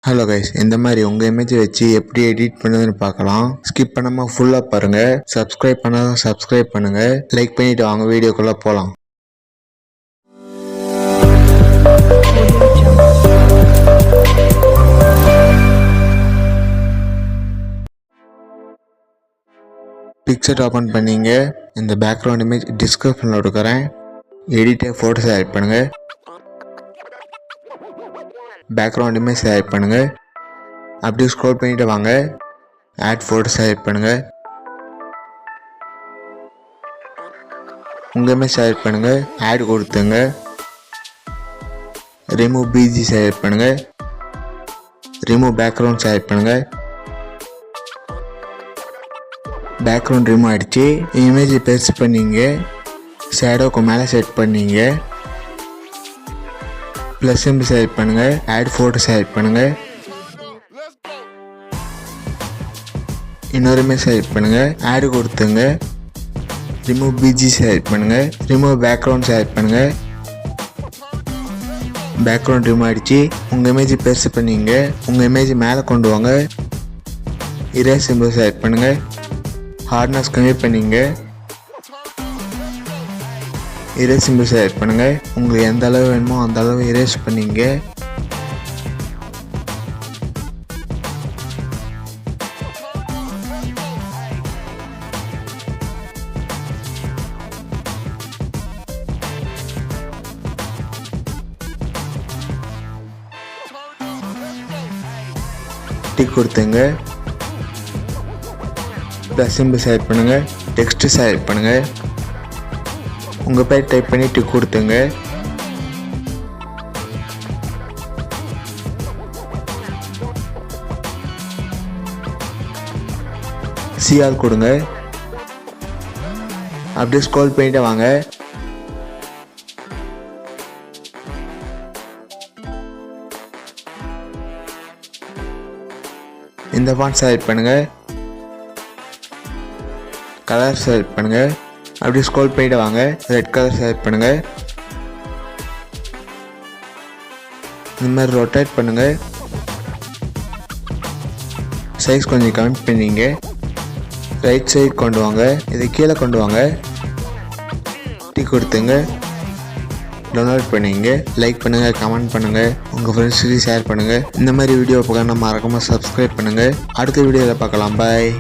Hello guys, இந்த மாதிரி உங்கள் இமேஜை வச்சு எப்படி எடிட் பண்ணுறதுன்னு பார்க்கலாம். ஸ்கிப் பண்ணாமல் ஃபுல்லாக பாருங்கள். சப்ஸ்கிரைப் பண்ணாதான் சப்ஸ்கிரைப் பண்ணுங்கள். லைக் பண்ணிவிட்டு வாங்க வீடியோக்குள்ளே போகலாம். பிக்சர் ஓப்பன் பண்ணிங்க. இந்த பேக்ரவுண்ட் இமேஜ் டிஸ்கிரிப்ஷனில் கொடுக்குறேன். எடிட்டர் ஃபோட்டோஸ் ஆட் பண்ணுங்கள். பேக்ரவுண்ட் இமேஜ் செலக்ட் பண்ணுங்கள். அப்படியே ஸ்க்ரோல் பண்ணிட்டு வாங்க. ஆட் ஃபோட்டோ செலக்ட் பண்ணுங்கள். உங்கள் இமேஜ் செலக்ட் பண்ணுங்கள். ஆட் கொடுத்துங்க. ரிமூவ் பிஜி செலக்ட் பண்ணுங்கள். ரிமூவ் பேக்ரவுண்ட் செலக்ட் பண்ணுங்கள். பேக்ரவுண்ட் ரிமூவ் ஆகிடுச்சு. இமேஜ் பெருசு பண்ணிங்க. ஷேடோக்கு மேலே செட் பண்ணிங்க. ப்ளஸ் சிம்பிள் செலக்ட் பண்ணுங்கள். ஆட் ஃபோட்டோ செலக்ட் பண்ணுங்கள். இன்னொரு இமேஜ் செலக்ட் பண்ணுங்கள். ஆட் கொடுத்துங்க. ரிமூவ் பிஜி செலக்ட் பண்ணுங்கள். ரிமூவ் பேக்ரவுண்ட் செலக்ட் பண்ணுங்கள். பேக்ரவுண்ட் ரிமூவ் ஆகிடுச்சு. உங்கள் இமேஜ் பெருசு பண்ணிங்க. உங்கள் இமேஜ் மேலே கொண்டு வாங்க. இரேஸ் சிம்பிள் செலக்ட் பண்ணுங்கள். ஹார்ட்னஸ் கம்மி பண்ணிங்க. இரேஸ் சிம்பிள் செலக்ட் பண்ணுங்கள். உங்களுக்கு எந்த அளவு வேணுமோ அந்த அளவு இரேஸ் பண்ணிங்க. டிக் கொடுத்துங்க. ப்ளஸ் சிம்பிள் செலக்ட் பண்ணுங்கள். டெக்ஸ்ட்டு செலக்ட் பண்ணுங்கள். உங்கள் பேர் டைப் பண்ணி டிக் கொடுத்துங்க. சிஆர் கொடுங்க. அப்படியே ஸ்க்ரோல் பண்ணிட்டு வாங்க. இந்த ஃபாண்ட் செலக்ட் பண்ணுங்கள். கலர் செலக்ட் பண்ணுங்கள். அப்படியே ஸ்க்ரோல் பண்ணிட்டு வாங்க. ரெட் கலர் செலக்ட் பண்ணுங்கள். இந்த மாதிரி ரொட்டேட் பண்ணுங்கள். சைஸ் கொஞ்சம் கம்மி பண்ணிங்க. ரைட் சைடு கொண்டு வாங்க. இதை கீழே கொண்டு வாங்க. டிக் கொடுத்துங்க. டவுன்லோட் பண்ணிங்க. லைக் பண்ணுங்கள், கமெண்ட் பண்ணுங்கள், உங்கள் ஃப்ரெண்ட்ஸுக்கு ஷேர் பண்ணுங்கள். இந்த மாதிரி வீடியோ பார்க்க மறக்காமல் சப்ஸ்கிரைப் பண்ணுங்கள். அடுத்த வீடியோவில் பார்க்கலாம். பாய்.